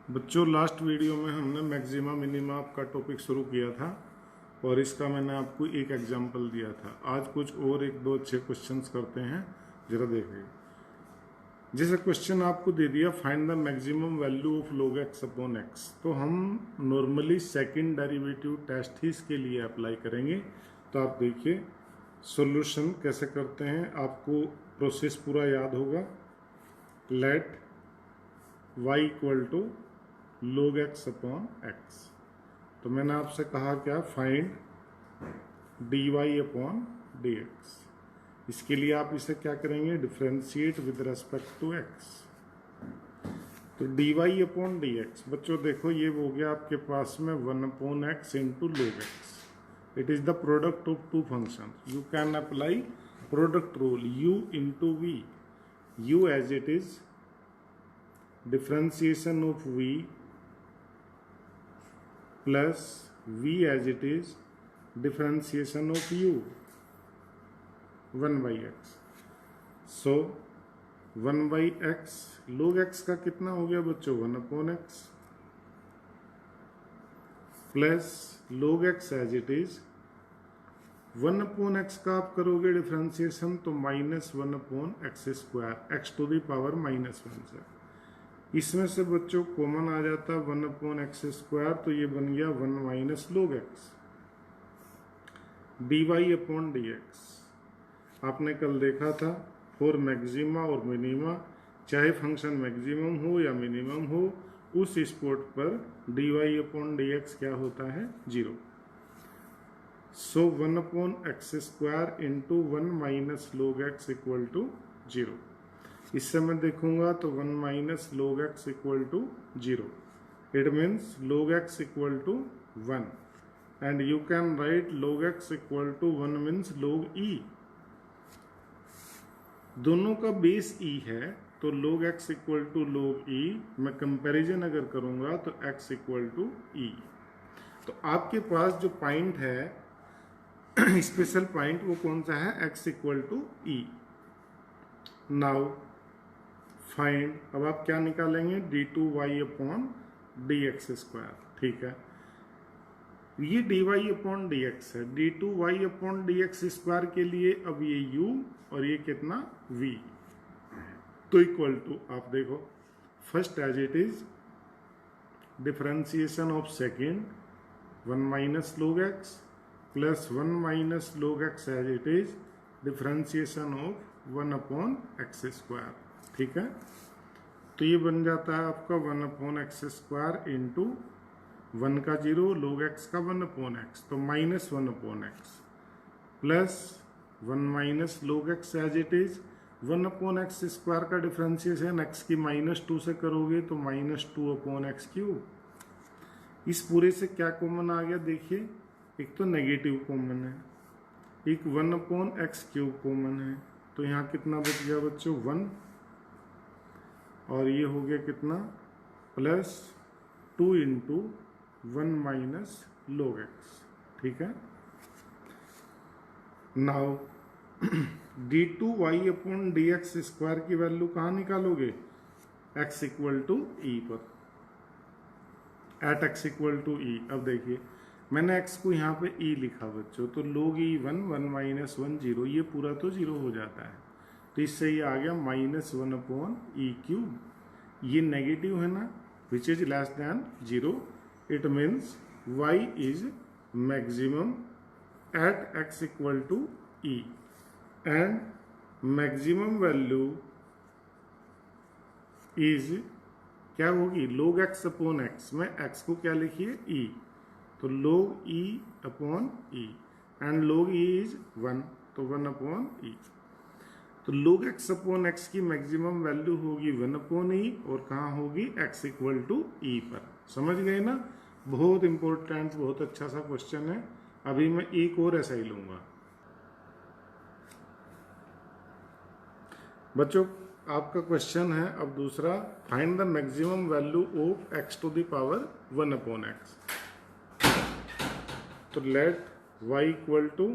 बच्चों last video में हमने मैक्सिमा मिनिमा का टॉपिक शुरू किया था और इसका मैंने आपको एक एग्जांपल दिया था। आज कुछ और एक दो अच्छे क्वेश्चंस करते हैं, जरा देखिए। जैसे क्वेश्चन आपको दे दिया find the maximum value of log x upon x, तो हम नॉर्मली सेकंड डेरिवेटिव टेस्ट ही इसके लिए अप्लाई करेंगे। तो आप देखिए सॉल्यूशन कैसे करते हैं, आपको प्रोसेस पूरा याद होगा। Let y equal to log x upon x, तो मैंने आपसे कहा क्या, फाइंड dy अपॉन dx। इसके लिए आप इसे क्या करेंगे, differentiate with respect to x। तो dy अपॉन dx बच्चों देखो ये हो गया आपके पास में 1 upon x into log x। It is the product of two function. You can apply product rule, u into v, u as it is differentiation of v plus v as it is differentiation of u 1 by x। so 1 by x log x का कितना हो गया बच्चों, 1 upon x plus log x as it is 1 upon x का आप करोगे differentiation तो minus 1 upon x square, x to the power minus 1 से। इसमें से बच्चों कॉमन आ जाता 1 अपॉन एक्स स्क्वायर, तो ये बन गया 1 minus log x। dy upon dx आपने कल देखा था फॉर मैक्सिमा और मिनिमा, चाहे फंक्शन मैक्सिमम हो या मिनिमम हो, उस स्पॉट पर dy अपॉन dx क्या होता है, 0। So 1 upon x square into 1 minus log x equal to 0। इससे मैं देखूंगा तो 1 minus log x equal to 0। It means log x equal to 1 and you can write log x equal to 1 means log e। दोनों का base e है तो log x equal to log e। मैं comparison अगर करूंगा तो x equal to e। तो आपके पास जो पॉइंट है स्पेशल पॉइंट वो कौन सा है, x equal to e। Now find, अब आप क्या निकालेंगे, d2y अपॉन dx स्क्वायर। ठीक है, ये dy अपॉन dx है, d2y अपॉन dx स्क्वायर के लिए अब ये u और ये कितना v, तो इक्वल टू आप देखो first as it is differentiation of second 1 minus log x plus 1 minus log x as it is differentiation of 1 upon x square. ठीक है, तो ये बन जाता है आपका 1 अपॉन एक्स स्क्वायर इंटू 1 का 0 log x का 1 अपॉन एक्स, तो minus 1 upon x plus 1 minus log x as it is 1 upon x square का डिफरेंशिएशन x की -2 से करोगे तो -2 अपॉन एक्स क्यूब। इस पूरे से क्या कॉमन आ गया, देखिए एक तो नेगेटिव कॉमन है, एक 1 अपॉन एक्स क्यूब कॉमन है, तो यहाँ कितना बच गया बच्चों 1, और ये हो गया कितना plus 2 into 1 minus log x। ठीक है, now d2y upon dx square की वैल्यू कहाँ निकालोगे, x इक्वल टू ई पर, एट x इक्वल टू ई। अब देखिए मैंने x को यहाँ पे e लिखा बच्चों, तो log e 1 माइनस 1 0, ये पूरा तो 0 हो जाता है, तो इससे ये आ गया -1 अपॉन ई क्यूब। ये नेगेटिव है ना, which is less than 0। It means y is maximum at x equal to e and maximum value is क्या होगी, log x अपॉन x में x को क्या लिखिए e, तो log e upon e and log e is 1, तो 1 upon e। तो log x upon x की मैक्सिमम वैल्यू होगी 1 अपॉन e और कहाँ होगी, x इक्वल टू e पर। समझ गए ना, बहुत इंपॉर्टेंट बहुत अच्छा सा क्वेश्चन है। अभी मैं एक और ऐसा ही लूंगा बच्चों। आपका क्वेश्चन है अब दूसरा, find the maximum value of x to the power 1 upon x। तो let y equal to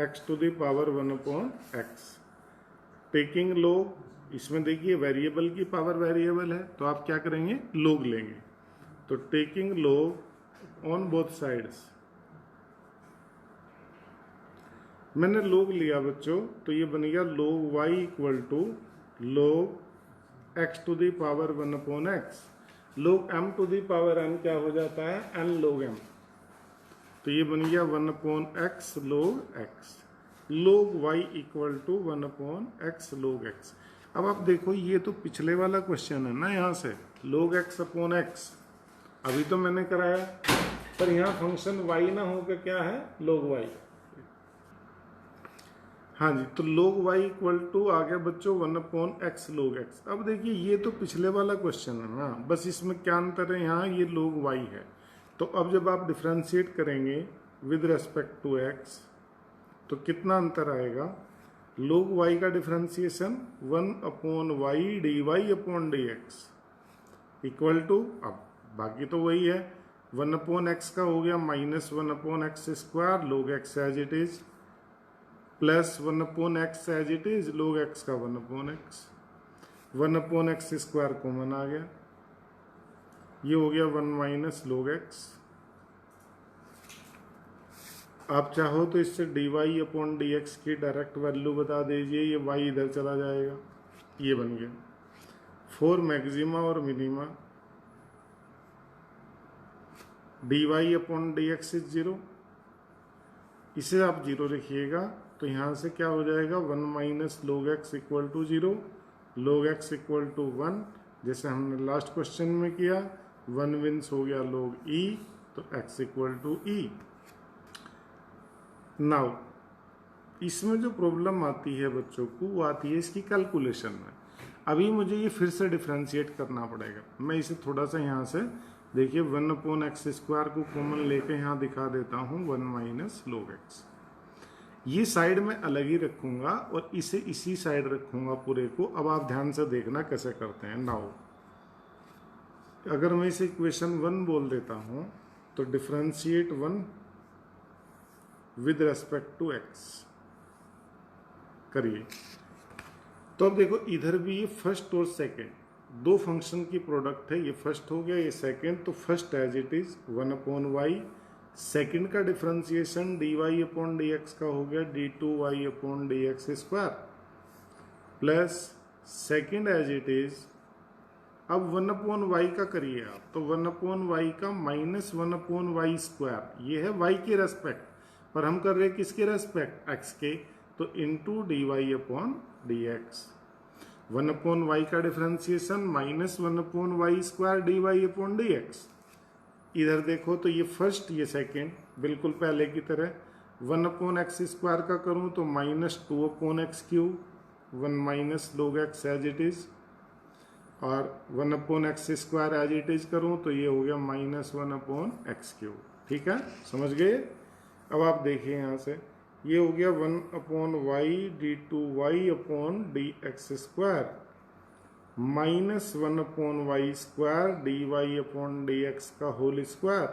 x to the power 1 upon x, taking log, इसमें देखिए वेरिएबल की पावर वेरिएबल है तो आप क्या करेंगे, log लेंगे। तो taking log on both sides, मैंने log लिया बच्चों, तो ये बन गया log y equal to log x to the power 1 upon x। log m to the power n क्या हो जाता है, n log m, तो ये बन गया 1 upon x log x। log y equal to 1 upon x log x। अब आप देखो ये तो पिछले वाला क्वेश्चन है ना, यहाँ से log x अपॉन x अभी तो मैंने कराया, पर यहाँ फंक्शन y ना होकर क्या है, log y। हाँ जी, तो log y इक्वल टू आ गया बच्चों 1 अपॉन x log x। अब देखिए ये तो पिछले वाला क्वेश्चन है ना, बस इसमें क्या अंतर है, यहाँ ये log y है। तो अब जब आप डिफ्रेंशिएट करेंगे विद रेस्पेक्ट टू x तो कितना अंतर आएगा, log y का differentiation 1 upon y dy upon dx equal to, अब बाकी तो वही है, 1 अपॉन x का हो गया minus 1 upon x square log x as it is, plus 1 upon x as it is log x का 1 upon x, 1 upon x square common आ गया, ये हो गया 1 माइनस log x। आप चाहो तो इससे dy अपॉन dx की डायरेक्ट वैल्यू बता दीजिए, ये y इधर चला जाएगा, ये बन गया। फॉर मैक्सिमा और minima dy upon dx is 0, इसे आप 0 लिखिएगा, तो यहाँ से क्या हो जाएगा 1 minus log x equal to 0, log x equal to 1, जैसे हमने लास्ट क्वेश्चन में किया, 1 विंस हो गया log e, तो x equal to e। Now इसमें जो प्रॉब्लम आती है बच्चों को, वो आती है इसकी कैलकुलेशन में। अभी मुझे ये फिर से डिफ्रेंशिएट करना पड़ेगा, मैं इसे थोड़ा सा यहाँ से देखिए 1 अपॉन x स्क्वायर को कॉमन लेके यहाँ दिखा देता हूँ 1 माइनस log x, ये साइड में अलग ही रखूंगा और इसे इसी साइड रखूंगा पूरे को। अब आप ध्यान से देखना कैसे करते हैं। नाउ अगर मैं इसे इक्वेशन 1 बोल देता हूं तो differentiate 1 with respect to x करिए। तो अब देखो इधर भी ये फर्स्ट और सेकंड दो फंक्शन की प्रोडक्ट है, ये फर्स्ट हो गया, ये सेकंड, तो first as it is 1 upon y, second का differentiation d y upon d x का हो गया d two y upon d x square, plus second as it is, अब 1 अपॉन वाई का करिए आप, तो 1 अपॉन वाई का माइनस 1 अपॉन वाई स्क्वायर, ये है वाई के रेस्पेक्ट, पर हम कर रहे हैं किसके रेस्पेक्ट, एक्स के, तो into d y upon d x. 1 upon y का differentiation minus 1 upon y square d y upon d x. इधर देखो तो ये फर्स्ट ये सेकेंड बिल्कुल पहले की तरह, 1 अपॉन एक्स स्क्वायर का करूं तो minus 2 upon x cube, 1 minus log x as it is, और 1 upon x square as it is करूं तो ये हो गया माइनस 1 अपॉन एक्स क्यूब। ठीक है, समझ गए। अब आप देखिए यहाँ से ये हो गया 1 upon y d two y upon d x square minus 1 upon y square d y upon d x का होल स्क्वायर।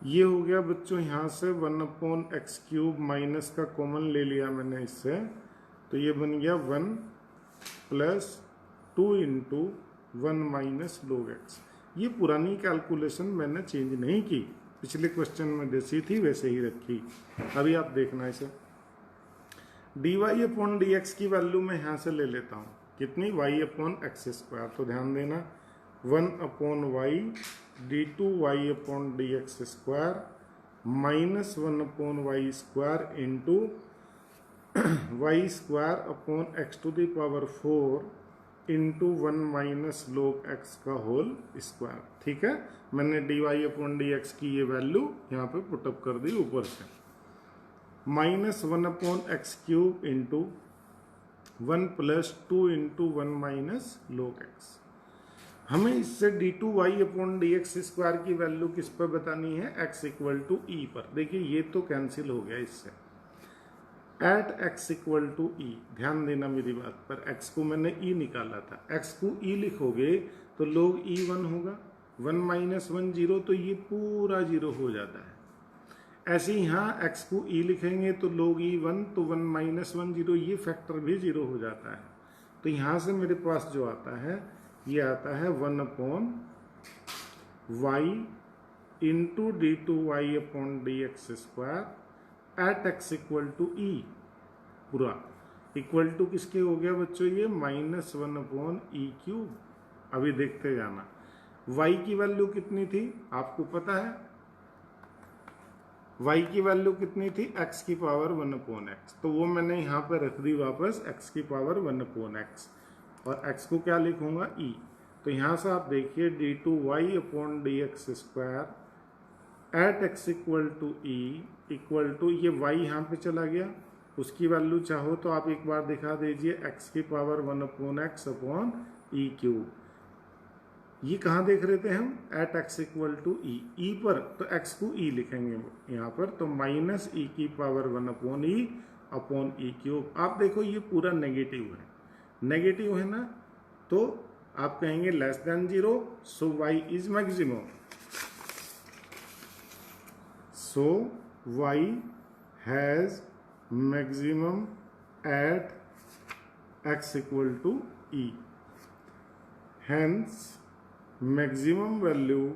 ये हो गया बच्चों यहाँ से 1 अपॉन एक्स क्यूब माइनस का कॉमन ले लिया मैंने इससे, तो ये बन गया 1 plus 2 into 1 minus log x. ये पुरानी कैलकुलेशन मैंने चेंज नहीं की, पिछले क्वेश्चन में जैसी थी वैसे ही रखी। अभी आप देखना इसे, d y upon d x की वैल्यू मैं यहाँ से ले लेता हूँ, कितनी, y अपॉन एक्स स्क्वायर, तो ध्यान देना 1 upon y d two y upon d x square minus 1 upon y square into y square upon x to the power 4 into 1 minus log x का होल स्क्वायर। ठीक है, मैंने d y upon d x की ये value यहाँ पे put up कर दी ऊपर से, minus 1 upon x cube into 1 plus 2 into 1 minus log x. हमें इससे d two y upon d x square की वैल्यू किस पर बतानी है, x इक्वल टू ई पर। देखिए ये तो कैंसिल हो गया इससे, एट x इक्वल टू ई, ध्यान देना मेरी बात पर, x को मैंने e निकाला था, x को e लिखोगे तो log e1 होगा, 1 माइनस 1 0, तो ये पूरा 0 हो जाता है। ऐसे ही यहाँ x को e लिखेंगे तो log e1, तो 1 माइनस 1 0, ये फैक्टर भी 0 हो जाता है। तो यहाँ से मेरे पास जो आता है ये आता है 1 upon y into d two y upon d x square at x equal to e पूरा इक्वल टू किसके हो गया बच्चों, ये -1 अपॉन ई क्यूब। अभी देखते जाना y की वैल्यू कितनी थी आपको पता है, y की वैल्यू कितनी थी x की पावर 1 अपॉन एक्स, तो वो मैंने यहाँ पर रख दी वापस x की पावर 1 अपॉन एक्स, और x को क्या लिखूंगा e। तो यहाँ से आप देखिए d two y upon d x square at x equal to e equal to, ये y यहाँ पे चला गया, उसकी वैल्यू चाहो तो आप एक बार दिखा दीजिए x की power 1 upon x upon e cube. ये कहाँ देख रहे थे हम, एट एक्स इक्वल टू ई पर, तो x को e लिखेंगे यहाँ पर, तो माइनस ई की पावर 1 अपॉन ई क्यूब। आप देखो ये पूरा नेगेटिव है, नेगेटिव है ना, तो आप कहेंगे less than 0, so y is maximum, so y has maximum at x equal to e, hence maximum value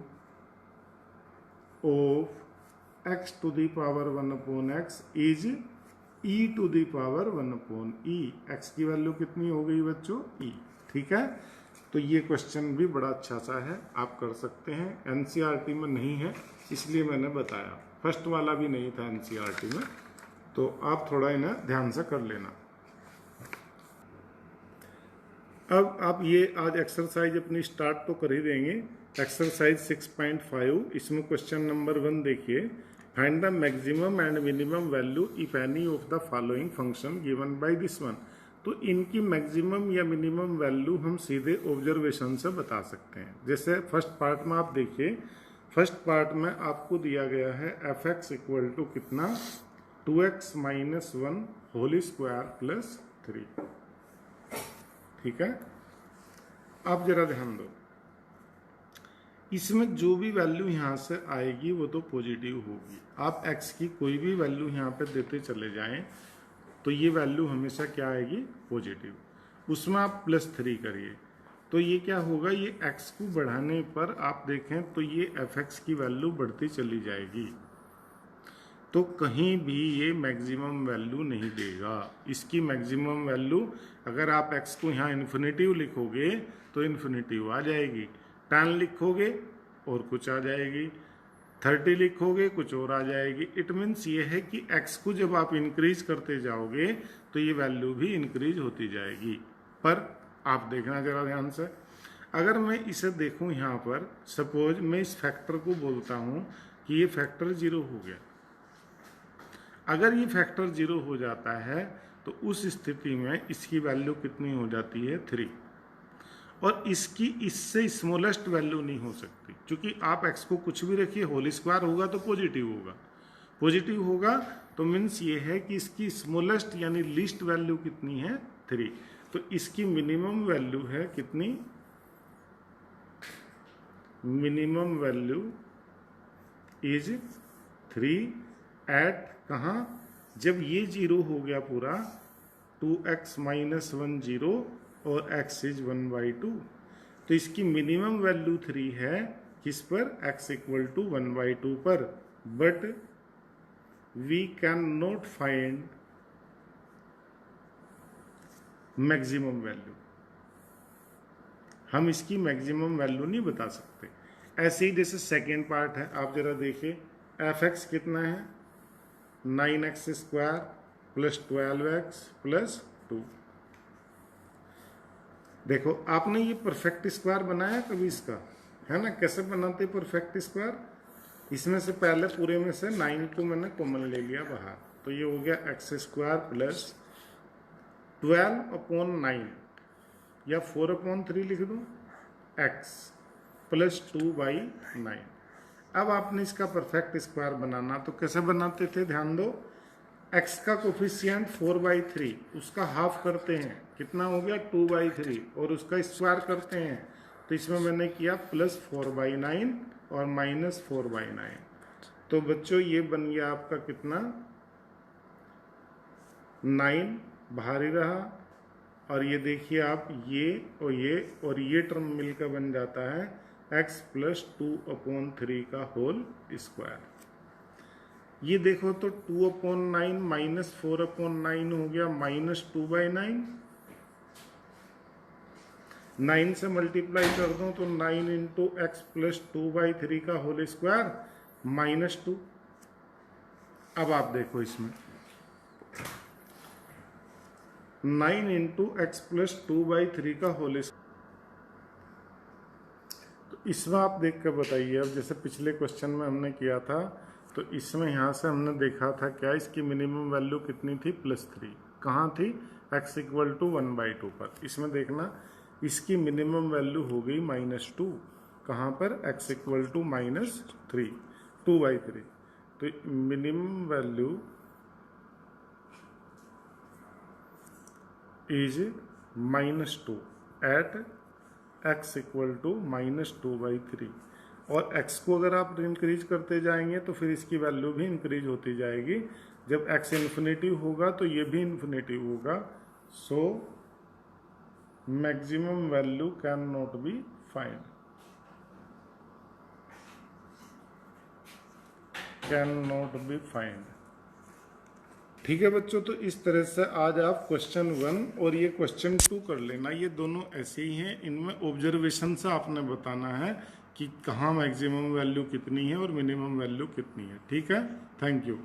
of x to the power 1 upon x is e to the power 1 upon e। x की value कितनी हो गई बच्चों, e। ठीक है, तो ये question भी बड़ा अच्छा सा है, आप कर सकते हैं। एनसीईआरटी में नहीं है इसलिए मैंने बताया, फर्स्ट वाला भी नहीं था एनसीईआरटी में, तो आप थोड़ा इन्हें ध्यान से कर लेना। अब आप ये आज एक्सरसाइज अपनी स्टार्ट तो कर ही देंगे। एक्सरसाइज 6.5, इसमें क्वेश्चन नंबर 1 देखिए, find the maximum and minimum value if any of the following function given by this one. तो इनकी मैक्सिमम या मिनिमम वैल्यू हम सीधे ऑब्जर्वेशन से बता सकते हैं। जैसे फर्स्ट पार्ट में आप देखिए, फर्स्ट पार्ट में आपको दिया गया है एफ एक्स इक्वल टू कितना, 2x minus 1 whole square plus 3। ठीक है, आप जरा ध्यान दो, इसमें जो भी वैल्यू यहाँ से आएगी वो तो पॉजिटिव होगी। आप x की कोई भी वैल्यू यहाँ पे देते चले जाएं तो ये वैल्यू हमेशा क्या आएगी, पॉजिटिव। उसमें आप +3 करिए तो ये क्या होगा, ये x को बढ़ाने पर आप देखें तो ये fx की वैल्यू बढ़ती चली जाएगी, तो कहीं भी ये मैक्सिमम वैल्यू नहीं देगा। इसकी मैक्सिमम वैल्यू अगर आप x को यहाँ इन्फिनिटिव लिखोगे तो इन्फिनिटिव आ जाएगी, 10 लिखोगे और कुछ आ जाएगी, 30 लिखोगे कुछ और आ जाएगी। इट मीन्स ये है कि x को जब आप इंक्रीज करते जाओगे तो ये वैल्यू भी इंक्रीज होती जाएगी। पर आप देखना जरा ध्यान से, अगर मैं इसे देखूं यहाँ पर, सपोज मैं इस फैक्टर को बोलता हूँ कि ये फैक्टर 0 हो गया। अगर ये फैक्टर 0 हो जाता है तो उस स्थिति में इसकी वैल्यू कितनी हो जाती है, 3, और इसकी इससे स्मॉलेस्ट वैल्यू नहीं हो सकती, क्योंकि आप x को कुछ भी रखिए, होल स्क्वायर होगा तो पॉजिटिव होगा, पॉजिटिव होगा तो मीन्स ये है कि इसकी स्मॉलेस्ट यानी लीस्ट वैल्यू कितनी है, 3। तो इसकी मिनिमम वैल्यू है कितनी, मिनिमम वैल्यू इज 3 एट कहाँ, जब ये 0 हो गया पूरा, 2x माइनस 1 0 और x इज 1/2, तो इसकी मिनिमम वैल्यू 3 है किस पर, x इक्वल टू 1/2 पर। But we can not find maximum value, हम इसकी मैक्सिमम वैल्यू नहीं बता सकते। ऐसे ही जैसे सेकेंड पार्ट है, आप जरा देखिए, एफ एक्स कितना है, 9x square plus 12x plus 2। देखो आपने ये परफेक्ट स्क्वायर बनाया कभी इसका, है ना, कैसे बनाते परफेक्ट स्क्वायर, इसमें से पहले पूरे में से 9 को मैंने कॉमन ले लिया बाहर, तो ये हो गया x स्क्वायर प्लस 12/9 या 4/3 लिख दो, x प्लस 2/9। अब आपने इसका परफेक्ट स्क्वायर बनाना तो कैसे बनाते थे, ध्यान दो, x का कोफिशिएंट 4/3, उसका हाफ करते हैं, कितना हो गया 2/3, और उसका स्क्वायर करते हैं, तो इसमें मैंने किया प्लस 4/9 और माइनस 4/9। तो बच्चों ये बन गया आपका कितना, 9 बाहर ही रहा, और ये देखिए आप ये और ये टर्म मिलकर बन जाता है x प्लस 2/3 का होल स्क्वायर। ये देखो तो 2/9 माइनस 4/9 हो गया -2/9। 9 से मल्टीप्लाई कर दो तो 9 इंटू एक्स प्लस 2/3 का होल स्क्वायर -2। अब आप देखो इसमें 9 इंटू एक्स प्लस 2/3 का होल स्क्वायर, तो इसमें आप देख कर बताइए। अब जैसे पिछले क्वेश्चन में हमने किया था, तो इसमें यहाँ से हमने देखा था क्या इसकी मिनिमम वैल्यू कितनी थी, +3। कहाँ थी, x इक्वल टू 1/2 पर। इसमें देखना इसकी मिनिमम वैल्यू हो गई -2। कहाँ पर, x इक्वल टू -3, 2/3। तो minimum value is -2 at x equal to -2/3। और x को अगर आप इंक्रीज करते जाएंगे तो फिर इसकी वैल्यू भी इंक्रीज होती जाएगी। जब x इन्फिनिटी होगा तो ये भी इन्फिनिटी होगा। So maximum value can not be find, can not be find. ठीक है बच्चों, तो इस तरह से आज आप क्वेश्चन 1 और ये क्वेश्चन 2 कर लेना। ये दोनों ऐसे ही हैं, इनमें ऑब्जर्वेशन से आपने बताना है कि कहाँ मैक्सिमम वैल्यू कितनी है और मिनिमम वैल्यू कितनी है। ठीक है, थैंक यू।